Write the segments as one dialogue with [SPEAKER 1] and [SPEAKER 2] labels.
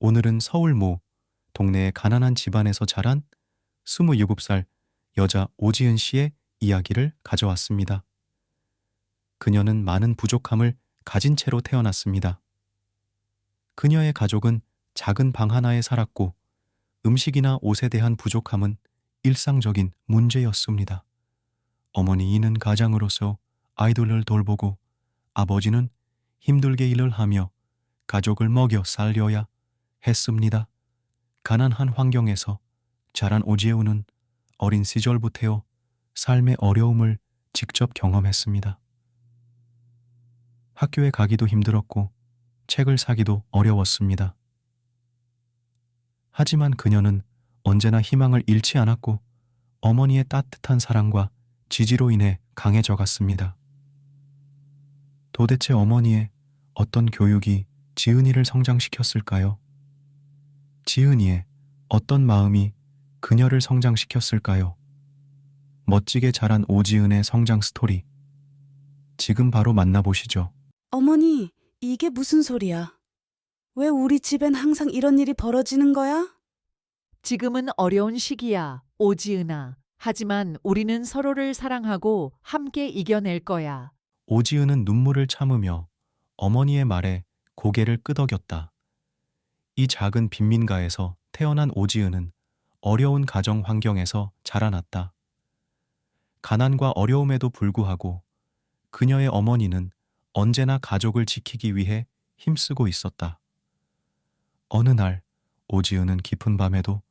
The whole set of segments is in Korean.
[SPEAKER 1] 오늘은 서울 모 동네의 가난한 집안에서 자란 27살 여자 오지은 씨의 이야기를 가져왔습니다. 그녀는 많은 부족함을 가진 채로 태어났습니다. 그녀의 가족은 작은 방 하나에 살았고 음식이나 옷에 대한 부족함은 일상적인 문제였습니다. 어머니 이는 가장으로서 아이들을 돌보고 아버지는 힘들게 일을 하며 가족을 먹여 살려야 했습니다. 가난한 환경에서 자란 오지은은 어린 시절부터 삶의 어려움을 직접 경험했습니다. 학교에 가기도 힘들었고 책을 사기도 어려웠습니다. 하지만 그녀는 언제나 희망을 잃지 않았고 어머니의 따뜻한 사랑과 지지로 인해 강해져 갔습니다. 도대체 어머니의 어떤 교육이 지은이를 성장시켰을까요? 지은이의 어떤 마음이 그녀를 성장시켰을까요? 멋지게 자란 오지은의 성장 스토리. 지금 바로 만나보시죠.
[SPEAKER 2] 어머니, 이게 무슨 소리야? 왜 우리 집엔 항상 이런 일이 벌어지는 거야?
[SPEAKER 3] 지금은 어려운 시기야, 오지은아. 하지만 우리는 서로를 사랑하고 함께 이겨낼 거야.
[SPEAKER 1] 오지은은 눈물을 참으며 어머니의 말에 고개를 끄덕였다. 이 작은 빈민가에서 태어난 오지은은 어려운 가정 환경에서 자라났다. 가난과 어려움에도 불구하고 그녀의 어머니는 언제나 가족을 지키기 위해 힘쓰고 있었다. 어느 날 오지은은 깊은 밤에도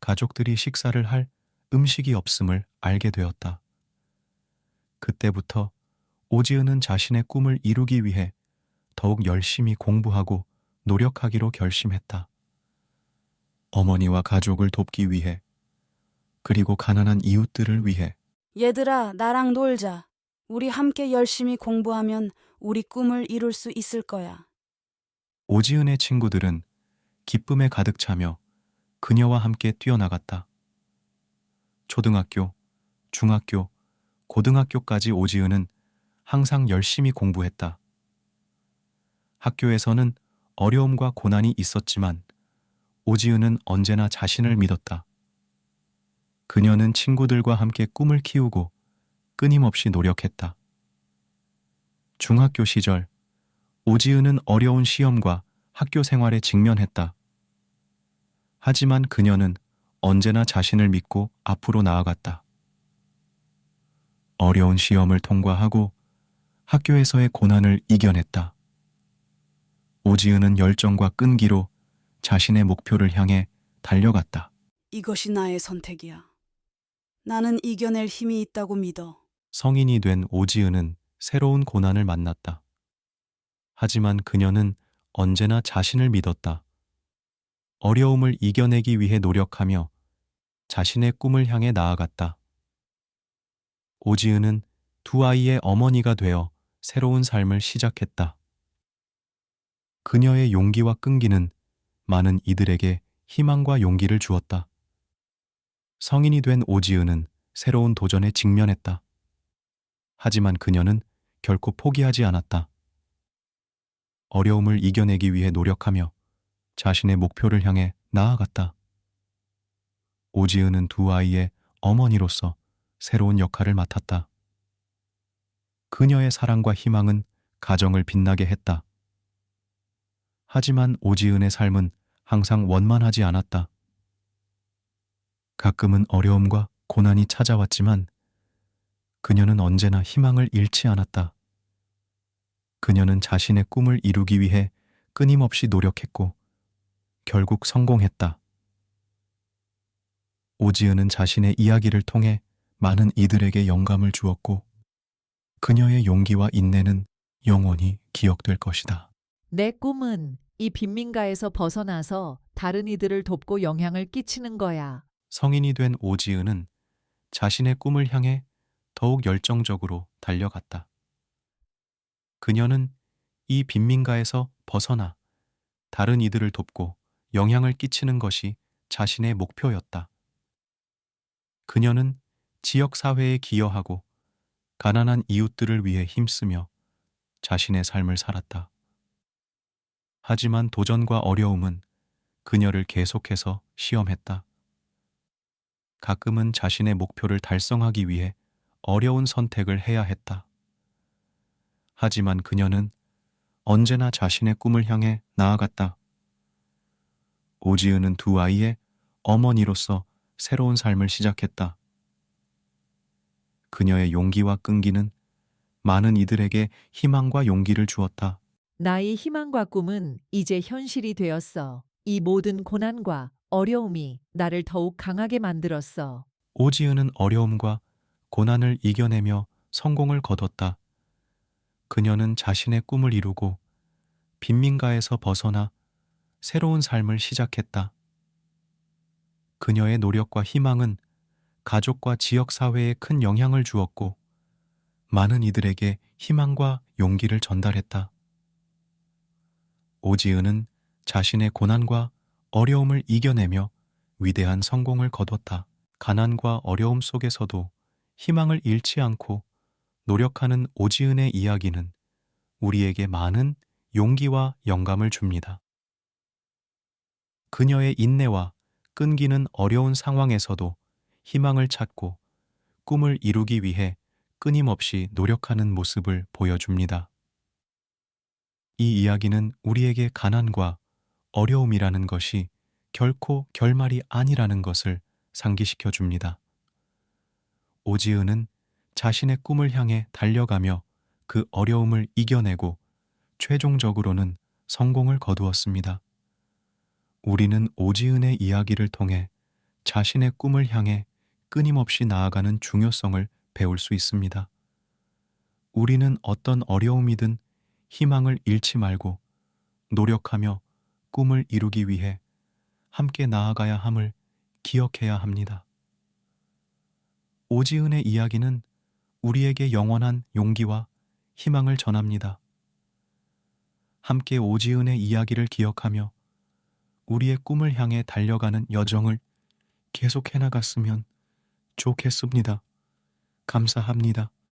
[SPEAKER 1] 가족들이 식사를 할 음식이 없음을 알게 되었다. 그때부터 오지은은 자신의 꿈을 이루기 위해 더욱 열심히 공부하고 노력하기로 결심했다. 어머니와 가족을 돕기 위해, 그리고 가난한 이웃들을 위해.
[SPEAKER 2] 얘들아, 나랑 놀자. 우리 함께 열심히 공부하면 우리 꿈을 이룰 수 있을 거야.
[SPEAKER 1] 오지은의 친구들은 기쁨에 가득 차며 그녀와 함께 뛰어나갔다. 초등학교, 중학교, 고등학교까지 오지은은 항상 열심히 공부했다. 학교에서는 어려움과 고난이 있었지만 오지은은 언제나 자신을 믿었다. 그녀는 친구들과 함께 꿈을 키우고 끊임없이 노력했다. 중학교 시절 오지은은 어려운 시험과 학교 생활에 직면했다. 하지만 그녀는 언제나 자신을 믿고 앞으로 나아갔다. 어려운 시험을 통과하고 학교에서의 고난을 이겨냈다. 오지은은 열정과 끈기로 자신의 목표를 향해 달려갔다.
[SPEAKER 2] 이것이 나의 선택이야. 나는 이겨낼 힘이 있다고 믿어.
[SPEAKER 1] 성인이 된 오지은은 새로운 고난을 만났다. 하지만 그녀는 언제나 자신을 믿었다. 어려움을 이겨내기 위해 노력하며 자신의 꿈을 향해 나아갔다. 오지은은 두 아이의 어머니가 되어 새로운 삶을 시작했다. 그녀의 용기와 끈기는 많은 이들에게 희망과 용기를 주었다. 성인이 된 오지은은 새로운 도전에 직면했다. 하지만 그녀는 결코 포기하지 않았다. 어려움을 이겨내기 위해 노력하며 자신의 목표를 향해 나아갔다. 오지은은 두 아이의 어머니로서 새로운 역할을 맡았다. 그녀의 사랑과 희망은 가정을 빛나게 했다. 하지만 오지은의 삶은 항상 원만하지 않았다. 가끔은 어려움과 고난이 찾아왔지만 그녀는 언제나 희망을 잃지 않았다. 그녀는 자신의 꿈을 이루기 위해 끊임없이 노력했고 결국 성공했다. 오지은은 자신의 이야기를 통해 많은 이들에게 영감을 주었고 그녀의 용기와 인내는 영원히 기억될 것이다.
[SPEAKER 3] 내 꿈은 이 빈민가에서 벗어나서 다른 이들을 돕고 영향을 끼치는 거야.
[SPEAKER 1] 성인이 된 오지은은 자신의 꿈을 향해 더욱 열정적으로 달려갔다. 그녀는 이 빈민가에서 벗어나 다른 이들을 돕고 영향을 끼치는 것이 자신의 목표였다. 그녀는 지역 사회에 기여하고 가난한 이웃들을 위해 힘쓰며 자신의 삶을 살았다. 하지만 도전과 어려움은 그녀를 계속해서 시험했다. 가끔은 자신의 목표를 달성하기 위해 어려운 선택을 해야 했다. 하지만 그녀는 언제나 자신의 꿈을 향해 나아갔다. 오지은은 두 아이의 어머니로서 새로운 삶을 시작했다. 그녀의 용기와 끈기는 많은 이들에게 희망과 용기를 주었다.
[SPEAKER 3] 나의 희망과 꿈은 이제 현실이 되었어. 이 모든 고난과 어려움이 나를 더욱 강하게 만들었어.
[SPEAKER 1] 오지은은 어려움과 고난을 이겨내며 성공을 거뒀다. 그녀는 자신의 꿈을 이루고 빈민가에서 벗어나 새로운 삶을 시작했다. 그녀의 노력과 희망은 가족과 지역 사회에 큰 영향을 주었고 많은 이들에게 희망과 용기를 전달했다. 오지은은 자신의 고난과 어려움을 이겨내며 위대한 성공을 거뒀다. 가난과 어려움 속에서도 희망을 잃지 않고 노력하는 오지은의 이야기는 우리에게 많은 용기와 영감을 줍니다. 그녀의 인내와 끈기는 어려운 상황에서도 희망을 찾고 꿈을 이루기 위해 끊임없이 노력하는 모습을 보여줍니다. 이 이야기는 우리에게 가난과 어려움이라는 것이 결코 결말이 아니라는 것을 상기시켜 줍니다. 오지은은 자신의 꿈을 향해 달려가며 그 어려움을 이겨내고 최종적으로는 성공을 거두었습니다. 우리는 오지은의 이야기를 통해 자신의 꿈을 향해 끊임없이 나아가는 중요성을 배울 수 있습니다. 우리는 어떤 어려움이든 희망을 잃지 말고 노력하며 꿈을 이루기 위해 함께 나아가야 함을 기억해야 합니다. 오지은의 이야기는 우리에게 영원한 용기와 희망을 전합니다. 함께 오지은의 이야기를 기억하며 우리의 꿈을 향해 달려가는 여정을 계속해 나갔으면 좋겠습니다. 감사합니다.